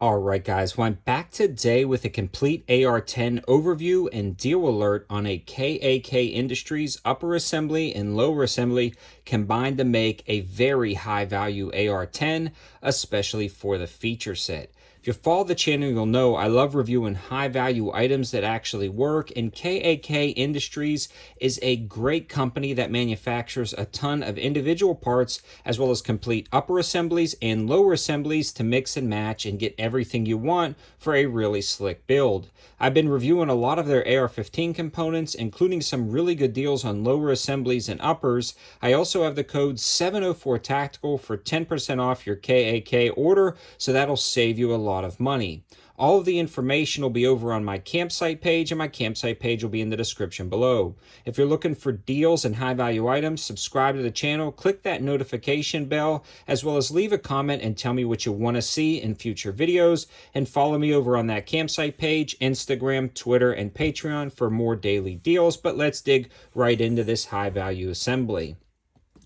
Alright guys, well I'm back today with a complete AR-10 overview and deal alert on a KAK Industries upper assembly and lower assembly combined to make a very high value AR-10, especially for the feature set. If you follow the channel, you'll know I love reviewing high value items that actually work, and KAK Industries is a great company that manufactures a ton of individual parts as well as complete upper assemblies and lower assemblies to mix and match and get everything you want for a really slick build. I've been reviewing a lot of their AR-15 components, including some really good deals on lower assemblies and uppers. I also have the code 704 Tactical for 10% off your KAK order, so that'll save you a lot of money. All of the information will be over on my campsite page, and my campsite page will be in the description below. If you're looking for deals and high value items, subscribe to the channel, click that notification bell, as well as leave a comment and tell me what you want to see in future videos, and follow me over on that campsite page, Instagram, Twitter, and Patreon for more daily deals. But let's dig right into this high value assembly.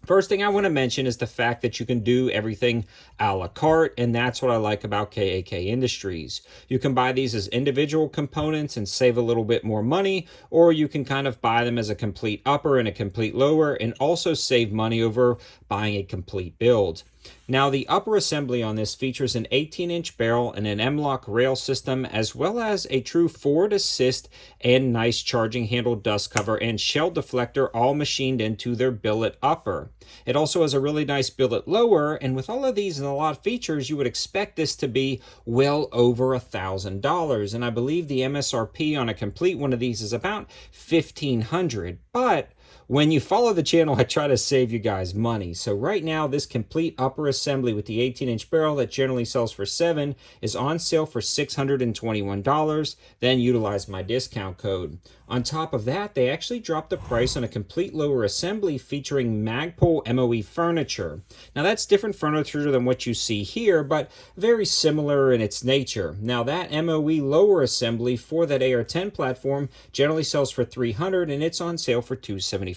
First thing I want to mention is the fact that you can do everything a la carte, and that's what I like about KAK Industries. You can buy these as individual components and save a little bit more money, or you can kind of buy them as a complete upper and a complete lower and also save money over buying a complete build. Now, the upper assembly on this features an 18-inch barrel and an M-LOK rail system, as well as a true forward assist and nice charging handle dust cover and shell deflector, all machined into their billet upper. It also has a really nice billet lower, and with all of these and a lot of features, you would expect this to be well over $1,000. And I believe the MSRP on a complete one of these is about $1,500. But when you follow the channel, I try to save you guys money. So right now, this complete upper assembly with the 18-inch barrel that generally sells for $7 is on sale for $621. Then utilize my discount code. On top of that, they actually dropped the price on a complete lower assembly featuring Magpul MOE furniture. Now that's different furniture than what you see here, but very similar in its nature. Now that MOE lower assembly for that AR-10 platform generally sells for $300, and it's on sale for $275.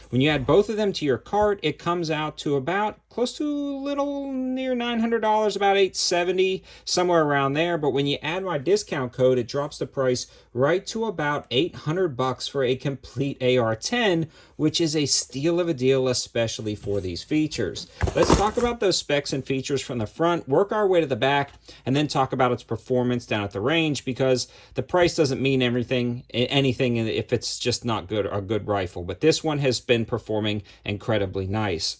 When you add both of them to your cart, it comes out to about close to a little near $900, about $870, somewhere around there. But when you add my discount code, it drops the price right to about $800 for a complete AR-10, which is a steal of a deal, especially for these features. Let's talk about those specs and features from the front, work our way to the back, and then talk about its performance down at the range, because the price doesn't mean anything if it's just not a good rifle. But this one has been performing incredibly nice.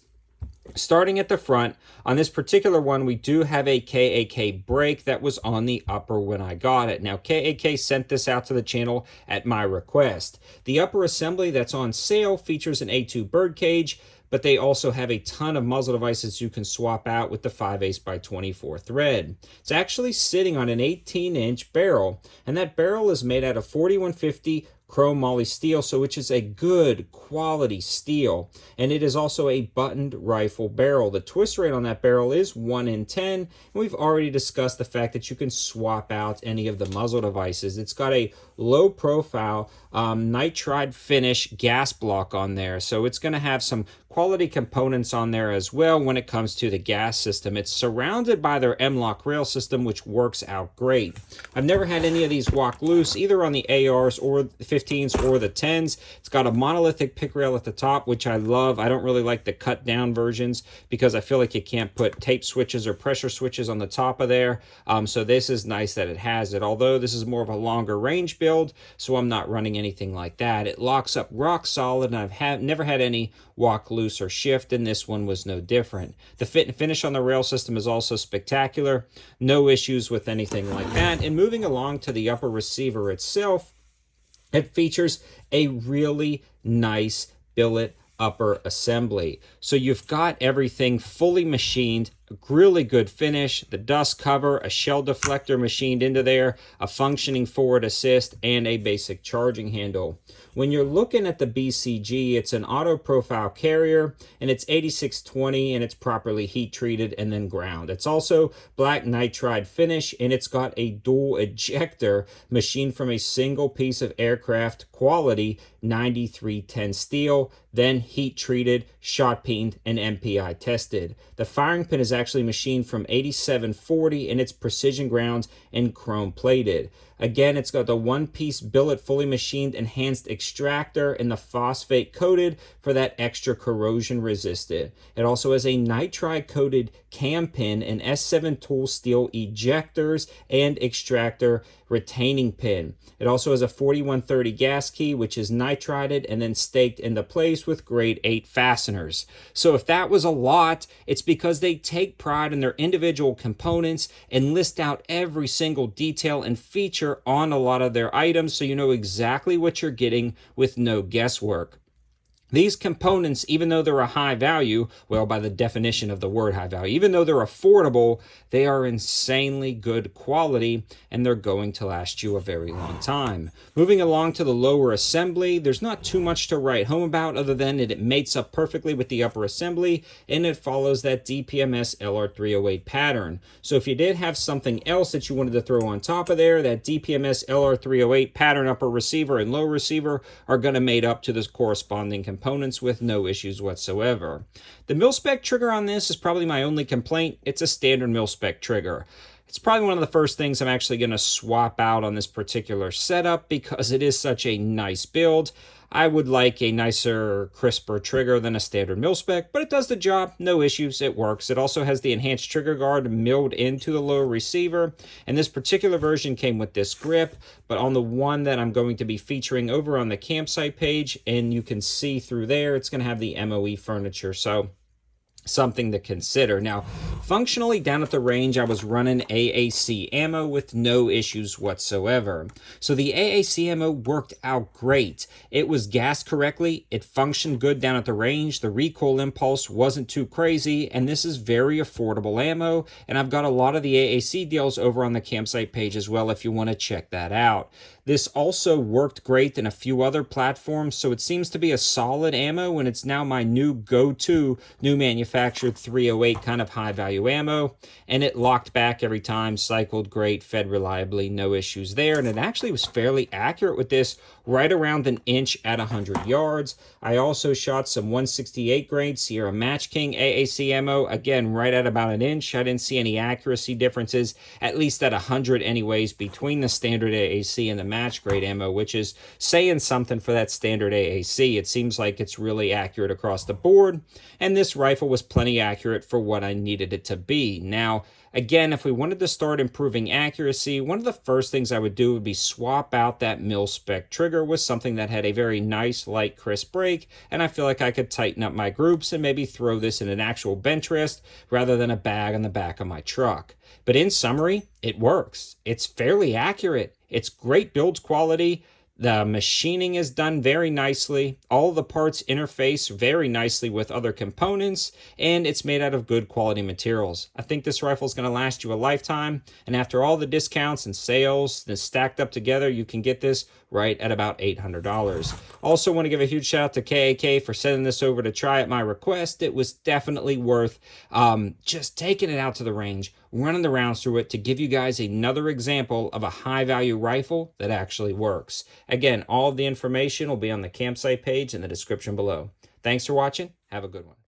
Starting at the front, on this particular one, we do have a KAK brake that was on the upper when I got it. Now, KAK sent this out to the channel at my request. The upper assembly that's on sale features an A2 birdcage, but they also have a ton of muzzle devices you can swap out with the 5/8 by 24 thread. It's actually sitting on an 18-inch barrel, and that barrel is made out of 4150 chrome moly steel, so which is a good quality steel, and it is also a buttoned rifle barrel. The twist rate on that barrel is 1 in 10, and we've already discussed the fact that you can swap out any of the muzzle devices. It's got a low profile nitride finish gas block on there, so it's going to have some quality components on there as well when it comes to the gas system. It's surrounded by their M-LOK rail system, which works out great. I've never had any of these walk loose, either on the ARs or the 15s or the 10s. It's got a monolithic pick rail at the top, which I love. I don't really like the cut down versions because I feel like you can't put tape switches or pressure switches on the top of there. So this is nice that it has it, although this is more of a longer range build, so I'm not running anything like that. It locks up rock solid, and I've never had any walk loose or shift, and this one was no different. The fit and finish on the rail system is also spectacular. No issues with anything like that. And moving along to the upper receiver itself, it features a really nice billet upper assembly. So you've got everything fully machined, a really good finish, the dust cover, a shell deflector machined into there, a functioning forward assist, and a basic charging handle. When you're looking at the BCG, it's an auto profile carrier, and it's 8620, and it's properly heat treated and then ground. It's also black nitride finish, and it's got a dual ejector machined from a single piece of aircraft quality 9310 steel. then heat treated, shot peened, and MPI tested. The firing pin is actually machined from 8740 and it's precision grounds and chrome plated. Again, it's got the one-piece billet fully machined enhanced extractor and the phosphate coated for that extra corrosion resistant. It also has a nitride coated cam pin and S7 tool steel ejectors and extractor retaining pin. It also has a 4130 gas key, which is nitrided and then staked into place with grade 8 fasteners. So if that was a lot, it's because they take pride in their individual components and list out every single detail and feature on a lot of their items, so you know exactly what you're getting with no guesswork. These components, even though they're a high value, well, by the definition of the word high value, even though they're affordable, they are insanely good quality and they're going to last you a very long time. Moving along to the lower assembly, there's not too much to write home about other than it mates up perfectly with the upper assembly and it follows that DPMS LR308 pattern. So if you did have something else that you wanted to throw on top of there, that DPMS LR308 pattern upper receiver and low receiver are going to mate up to this corresponding components with no issues whatsoever. The mil-spec trigger on this is probably my only complaint. It's a standard mil-spec trigger. It's probably one of the first things I'm actually going to swap out on this particular setup because it is such a nice build. I would like a nicer, crisper trigger than a standard mil-spec, but it does the job, no issues, it works. It also has the enhanced trigger guard milled into the lower receiver, and this particular version came with this grip, but on the one that I'm going to be featuring over on the campsite page, and you can see through there, it's going to have the MOE furniture, so something to consider. Now, functionally down at the range, I was running AAC ammo with no issues whatsoever. So the AAC ammo worked out great. It was gassed correctly, it functioned good down at the range, the recoil impulse wasn't too crazy, and this is very affordable ammo, and I've got a lot of the AAC deals over on the campsite page as well if you want to check that out. This also worked great in a few other platforms, so it seems to be a solid ammo, and it's now my new go-to, new manufactured 308 kind of high-value ammo, and it locked back every time, cycled great, fed reliably, no issues there, and it actually was fairly accurate with this, right around an inch at 100 yards. I also shot some 168 grain Sierra Match King AAC ammo, again, right at about an inch. I didn't see any accuracy differences, at least at 100 anyways, between the standard AAC and the match grade ammo, which is saying something for that standard AAC. It seems like it's really accurate across the board, and this rifle was plenty accurate for what I needed it to be. Now, again, if we wanted to start improving accuracy, one of the first things I would do would be swap out that mil-spec trigger with something that had a very nice, light, crisp break, and I feel like I could tighten up my groups and maybe throw this in an actual bench rest rather than a bag on the back of my truck. But in summary, it works. It's fairly accurate. It's great build quality. The machining is done very nicely. All the parts interface very nicely with other components, and it's made out of good quality materials. I think this rifle is going to last you a lifetime, and after all the discounts and sales that's stacked up together, you can get this right at about $800. Also want to give a huge shout out to KAK for sending this over to try at my request. It was definitely worth just taking it out to the range, running the rounds through it to give you guys another example of a high value rifle that actually works. Again, all of the information will be on the campsite page in the description below. Thanks for watching. Have a good one.